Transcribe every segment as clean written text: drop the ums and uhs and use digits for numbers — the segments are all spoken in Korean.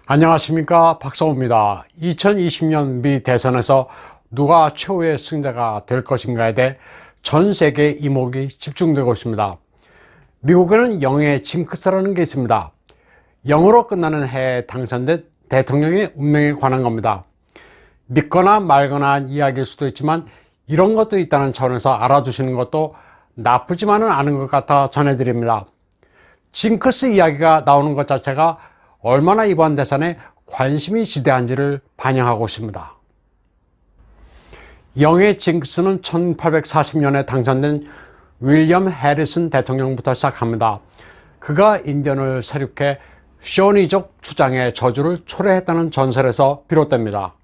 안녕하십니까, 박성호입니다. 2020년 미 대선에서 누가 최후의 승자가 될 것인가에 대해 전 세계 이목이 집중되고 있습니다. 미국에는 영의 징크스라는 게 있습니다. 영으로 끝나는 해에 당선된 대통령의 운명에 관한 겁니다. 믿거나 말거나 한 이야기일 수도 있지만 이런 것도 있다는 차원에서 알아두시는 것도 나쁘지만은 않은 것 같아 전해드립니다. 징크스 이야기가 나오는 것 자체가 얼마나 이번 대선에 관심이 지대한지를 반영하고 있습니다. 영의 징크스는 1840년에 당선된 윌리엄 해리슨 대통령부터 시작합니다. 그가 인디언을 세륙해 쇼니족 주장의 저주를 초래했다는 전설에서 비롯됩니다.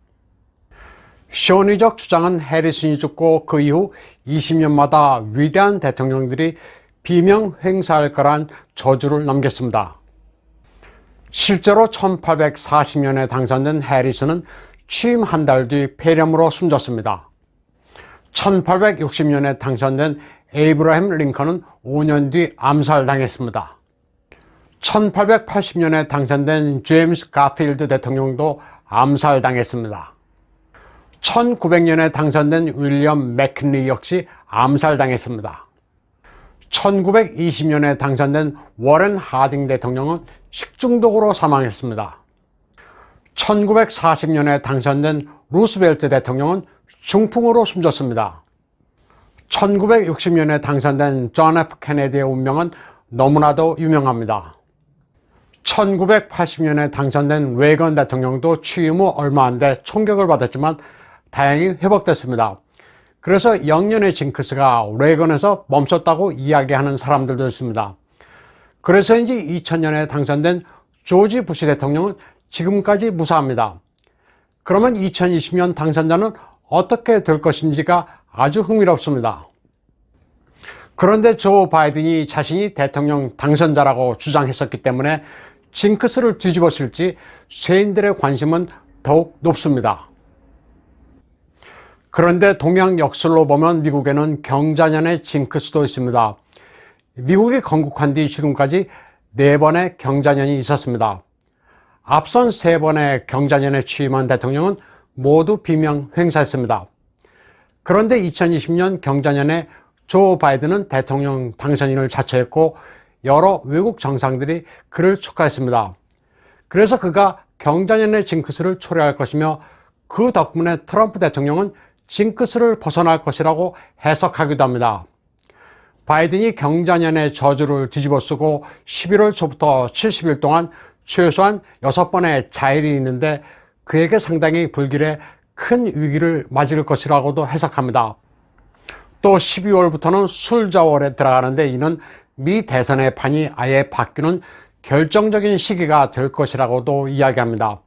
쇼니족 주장은 해리슨이 죽고 그 이후 20년마다 위대한 대통령들이 비명 횡사할 거란 저주를 남겼습니다. 실제로 1840년에 당선된 해리슨은 취임 한 달 뒤 폐렴으로 숨졌습니다. 1860년에 당선된 에이브러햄 링컨은 5년 뒤 암살당했습니다. 1880년에 당선된 제임스 가필드 대통령도 암살당했습니다. 1900년에 당선된 윌리엄 맥킨리 역시 암살당했습니다. 1920년에 당선된 워렌 하딩 대통령은 식중독으로 사망했습니다. 1940년에 당선된 루스벨트 대통령은 중풍으로 숨졌습니다. 1960년에 당선된 존 F 케네디의 운명은 너무나도 유명합니다. 1980년에 당선된 레이건 대통령도 취임 후 얼마 안 돼 총격을 받았지만 다행히 회복됐습니다. 그래서 영년의 징크스가 레이건에서 멈췄다고 이야기하는 사람들도 있습니다. 그래서인지 2000년에 당선된 조지 부시 대통령은 지금까지 무사합니다. 그러면 2020년 당선자는 어떻게 될 것인지가 아주 흥미롭습니다. 그런데 조 바이든이 자신이 대통령 당선자라고 주장했었기 때문에 징크스를 뒤집었을지 세인들의 관심은 더욱 높습니다. 그런데 동양 역설로 보면 미국에는 경자년의 징크스도 있습니다. 미국이 건국한 뒤 지금까지 4번의 경자년이 있었습니다. 앞선 3번의 경자년에 취임한 대통령은 모두 비명 횡사했습니다. 그런데 2020년 경자년에 조 바이든은 대통령 당선인을 자처했고 여러 외국 정상들이 그를 축하했습니다. 그래서 그가 경자년의 징크스를 초래할 것이며 그 덕분에 트럼프 대통령은 징크스를 벗어날 것이라고 해석하기도 합니다. 바이든이 경자년의 저주를 뒤집어쓰고 11월 초부터 70일 동안 최소한 6번의 자일이 있는데 그에게 상당히 불길에 큰 위기를 맞을 것이라고도 해석합니다. 또 12월부터는 술자월에 들어가는데 이는 미 대선의 판이 아예 바뀌는 결정적인 시기가 될 것이라고도 이야기합니다.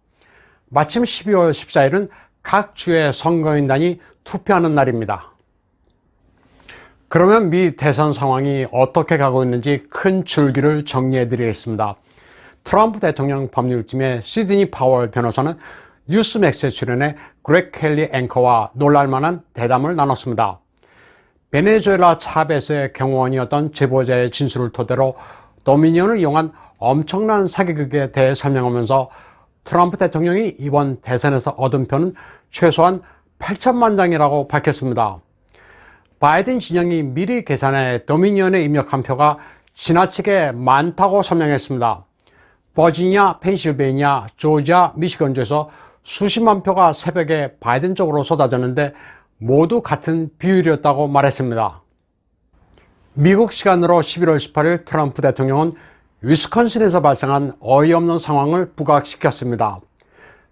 마침 12월 14일은 각 주의 선거인단이 투표하는 날입니다. 그러면 미 대선 상황이 어떻게 가고 있는지 큰 줄기를 정리해 드리겠습니다. 트럼프 대통령 법률팀의 시드니 파월 변호사는 뉴스맥스에 출연해 그렉 켈리 앵커와 놀랄만한 대담을 나눴습니다. 베네수엘라 차베스의 경호원이었던 제보자의 진술을 토대로 도미니언을 이용한 엄청난 사기극에 대해 설명하면서 트럼프 대통령이 이번 대선에서 얻은 표는 최소한 8천만 장이라고 밝혔습니다. 바이든 진영이 미리 계산해 도미니언에 입력한 표가 지나치게 많다고 설명했습니다. 버지니아, 펜실베이니아, 조지아, 미시건주에서 수십만 표가 새벽에 바이든 쪽으로 쏟아졌는데 모두 같은 비율이었다고 말했습니다. 미국 시간으로 11월 18일 트럼프 대통령은 위스콘신에서 발생한 어이없는 상황을 부각시켰습니다.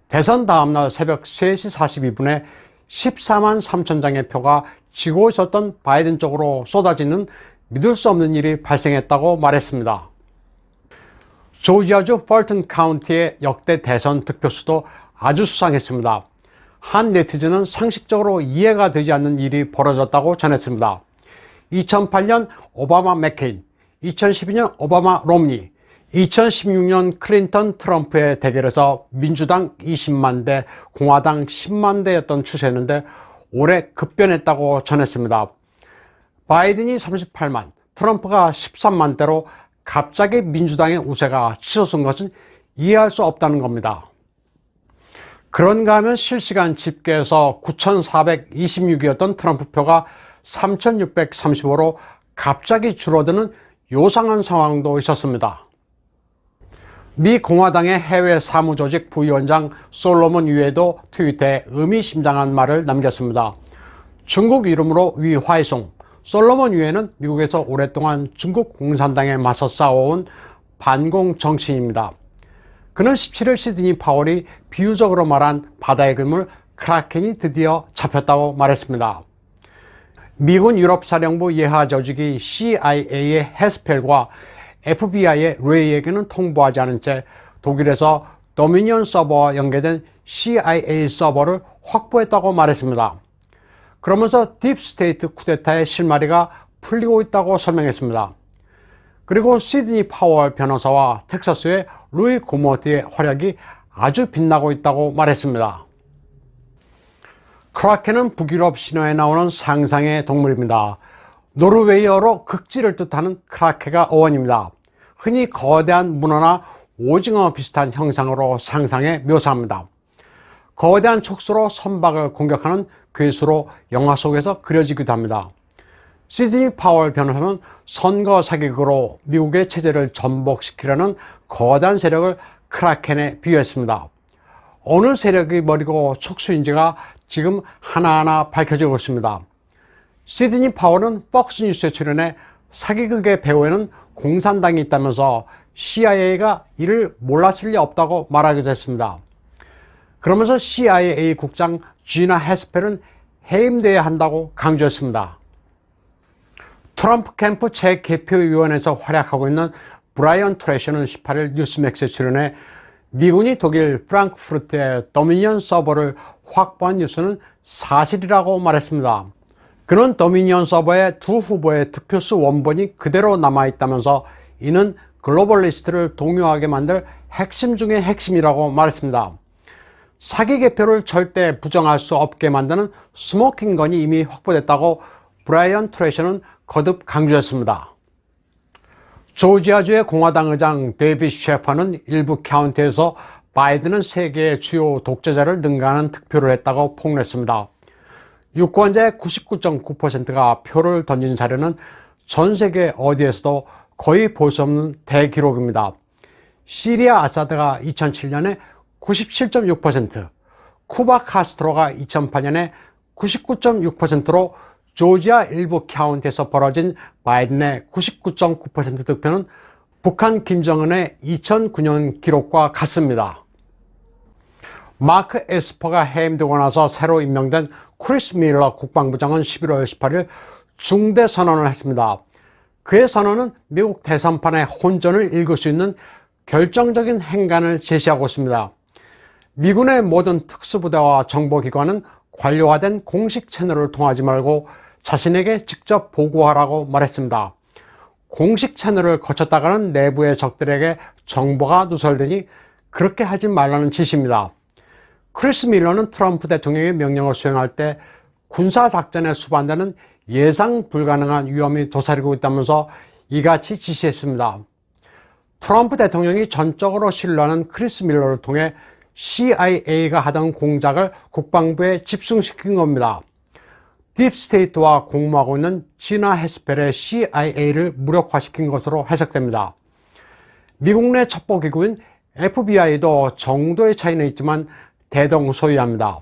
대선 다음날 새벽 3시 42분에 14만 3천 장의 표가 지고 있었던 바이든 쪽으로 쏟아지는 믿을 수 없는 일이 발생했다고 말했습니다. 조지아주 펄튼 카운티의 역대 대선 득표수도 아주 수상했습니다. 한 네티즌은 상식적으로 이해가 되지 않는 일이 벌어졌다고 전했습니다. 2008년 오바마 맥케인, 2012년 오바마 롬니, 2016년 클린턴 트럼프의 대결에서 민주당 20만 대, 공화당 10만 대였던 추세였는데 올해 급변했다고 전했습니다. 바이든이 38만, 트럼프가 13만 대로 갑자기 민주당의 우세가 치솟은 것은 이해할 수 없다는 겁니다. 그런가 하면 실시간 집계에서 9,426이었던 트럼프 표가 3,635로 갑자기 줄어드는 요상한 상황도 있었습니다. 미 공화당의 해외 사무조직 부위원장 솔로몬 유에도 트위터에 의미심장한 말을 남겼습니다. 중국 이름으로 위화이송. 솔로몬 유에는 미국에서 오랫동안 중국 공산당에 맞서 싸워온 반공 정치인입니다. 그는 17일 시드니 파월이 비유적으로 말한 바다의 괴물 크라켄이 드디어 잡혔다고 말했습니다. 미군 유럽사령부 예하 조직이 CIA의 헤스펠과 FBI의 레이에게는 통보하지 않은 채 독일에서 도미니언 서버와 연계된 CIA 서버를 확보했다고 말했습니다. 그러면서 딥스테이트 쿠데타의 실마리가 풀리고 있다고 설명했습니다. 그리고 시드니 파월 변호사와 텍사스의 루이 고모트의 활약이 아주 빛나고 있다고 말했습니다. 크라켄은 북유럽 신화에 나오는 상상의 동물입니다. 노르웨이어로 극지를 뜻하는 크라케가 어원입니다. 흔히 거대한 문어나 오징어 비슷한 형상으로 상상해 묘사합니다. 거대한 촉수로 선박을 공격하는 괴수로 영화 속에서 그려지기도 합니다. 시드니 파월 변호사는 선거 사기극으로 미국의 체제를 전복시키려는 거대한 세력을 크라켄에 비유했습니다. 어느 세력이 머리고 촉수인지가 지금 하나하나 밝혀지고 있습니다. 시드니 파월은 폭스뉴스에 출연해 사기극의 배후에는 공산당이 있다면서 CIA가 이를 몰랐을 리 없다고 말하기도 했습니다. 그러면서 CIA 국장 지나 헤스펠은 해임돼야 한다고 강조했습니다. 트럼프 캠프 재개표위원회에서 활약하고 있는 브라이언 트레셔는 18일 뉴스맥스에 출연해 미군이 독일 프랑크푸르트의 도미니언 서버를 확보한 뉴스는 사실이라고 말했습니다. 그는 도미니언 서버의 두 후보의 득표수 원본이 그대로 남아있다면서 이는 글로벌리스트를 동요하게 만들 핵심 중의 핵심이라고 말했습니다. 사기 개표를 절대 부정할 수 없게 만드는 스모킹건이 이미 확보됐다고 브라이언 트레셔는 거듭 강조했습니다. 조지아주의 공화당 의장 데이빗 셰퍼는 일부 카운티에서 바이든은 세계의 주요 독재자를 능가하는 득표를 했다고 폭로했습니다. 유권자의 99.9%가 표를 던진 사례는 전 세계 어디에서도 거의 볼 수 없는 대기록입니다. 시리아 아사드가 2007년에 97.6%, 쿠바 카스트로가 2008년에 99.6%로 조지아 일부 카운티에서 벌어진 바이든의 99.9% 득표는 북한 김정은의 2009년 기록과 같습니다. 마크 에스퍼가 해임되고 나서 새로 임명된 크리스 밀러 국방부장은 11월 18일 중대 선언을 했습니다. 그의 선언은 미국 대선판의 혼전을 읽을 수 있는 결정적인 행간을 제시하고 있습니다. 미군의 모든 특수부대와 정보기관은 관료화된 공식 채널을 통하지 말고 자신에게 직접 보고하라고 말했습니다. 공식 채널을 거쳤다가는 내부의 적들에게 정보가 누설되니 그렇게 하지 말라는 지시입니다. 크리스 밀러는 트럼프 대통령의 명령을 수행할 때 군사작전에 수반되는 예상 불가능한 위험이 도사리고 있다면서 이같이 지시했습니다. 트럼프 대통령이 전적으로 신뢰하는 크리스 밀러를 통해 CIA가 하던 공작을 국방부에 집중시킨 겁니다. 딥스테이트와 공모하고 있는 지나 헤스펠의 CIA를 무력화시킨 것으로 해석됩니다. 미국 내 첩보기구인 FBI도 정도의 차이는 있지만 대동소이합니다.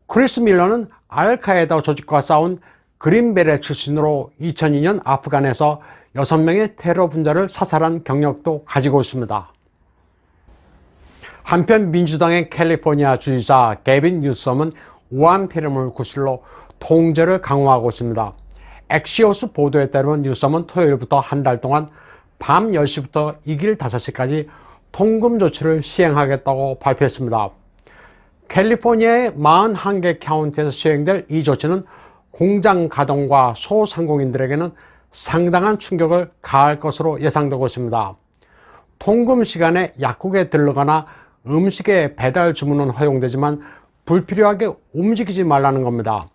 크리스 밀러는 알카에다 조직과 싸운 그린베레 출신으로 2002년 아프간에서 6명의 테러 분자를 사살한 경력도 가지고 있습니다. 한편 민주당의 캘리포니아 주지사 게빈 뉴섬은 우한 폐렴을 구실로 통제를 강화하고 있습니다. 엑시오스 보도에 따르면 뉴섬은 토요일부터 한 달 동안 밤 10시부터 이 길 5시까지 통금 조치를 시행하겠다고 발표했습니다. 캘리포니아의 41개 카운티에서 시행될 이 조치는 공장 가동과 소상공인들에게는 상당한 충격을 가할 것으로 예상되고 있습니다. 통금 시간에 약국에 들르거나 음식의 배달 주문은 허용되지만 불필요하게 움직이지 말라는 겁니다.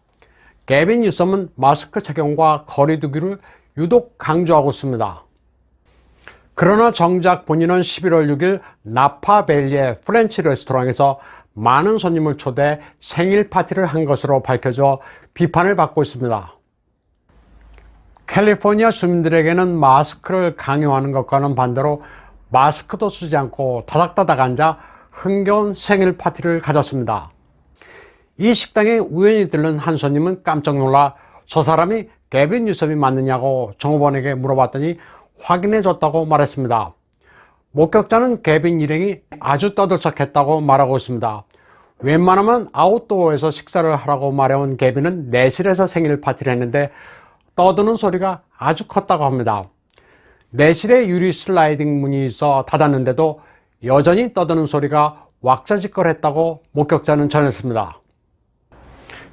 게빈 뉴섬은 마스크 착용과 거리 두기를 유독 강조하고 있습니다. 그러나 정작 본인은 11월 6일 나파밸리의 프렌치 레스토랑에서 많은 손님을 초대해 생일 파티를 한 것으로 밝혀져 비판을 받고 있습니다. 캘리포니아 주민들에게는 마스크를 강요하는 것과는 반대로 마스크도 쓰지 않고 다닥다닥 앉아 흥겨운 생일 파티를 가졌습니다. 이 식당에 우연히 들른 한 손님은 깜짝 놀라 저 사람이 게빈 뉴섬이 맞느냐고 종업원에게 물어봤더니 확인해 줬다고 말했습니다. 목격자는 게빈 일행이 아주 떠들썩했다고 말하고 있습니다. 웬만하면 아웃도어에서 식사를 하라고 말해온 게빈은 내실에서 생일 파티를 했는데 떠드는 소리가 아주 컸다고 합니다. 내실에 유리 슬라이딩 문이 있어 닫았는데도 여전히 떠드는 소리가 왁자지껄했다고 목격자는 전했습니다.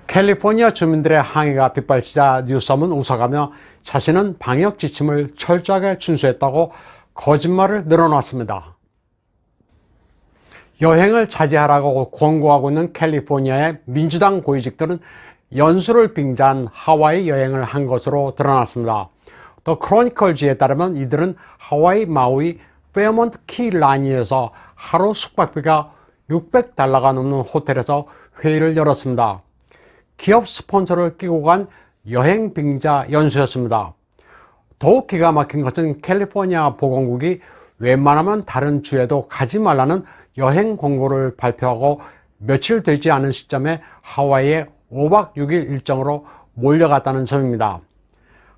캘리포니아 주민들의 항의가 빗발치자 뉴섬은 웃어가며 자신은 방역 지침을 철저하게 준수했다고 거짓말을 늘어놨습니다. 여행을 자제하라고 권고하고 있는 캘리포니아의 민주당 고위직들은 연수를 빙자한 하와이 여행을 한 것으로 드러났습니다. 더 크로니컬즈에 따르면 이들은 하와이 마우이 페어몬트 키라니에서 하루 숙박비가 $600가 넘는 호텔에서 회의를 열었습니다. 기업 스폰서를 끼고 간 여행 빙자 연수였습니다. 더욱 기가 막힌 것은 캘리포니아 보건국이 웬만하면 다른 주에도 가지 말라는 여행 공고를 발표하고 며칠 되지 않은 시점에 하와이에 5박 6일 일정으로 몰려갔다는 점입니다.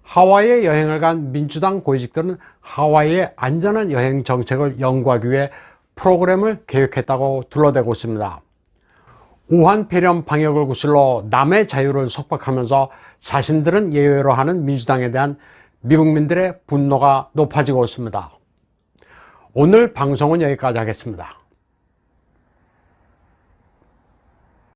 하와이에 여행을 간 민주당 고위직들은 하와이의 안전한 여행 정책을 연구하기 위해 프로그램을 계획했다고 둘러대고 있습니다. 우한 폐렴 방역을 구실로 남의 자유를 속박하면서 자신들은 예외로 하는 민주당에 대한 미국민들의 분노가 높아지고 있습니다. 오늘 방송은 여기까지 하겠습니다.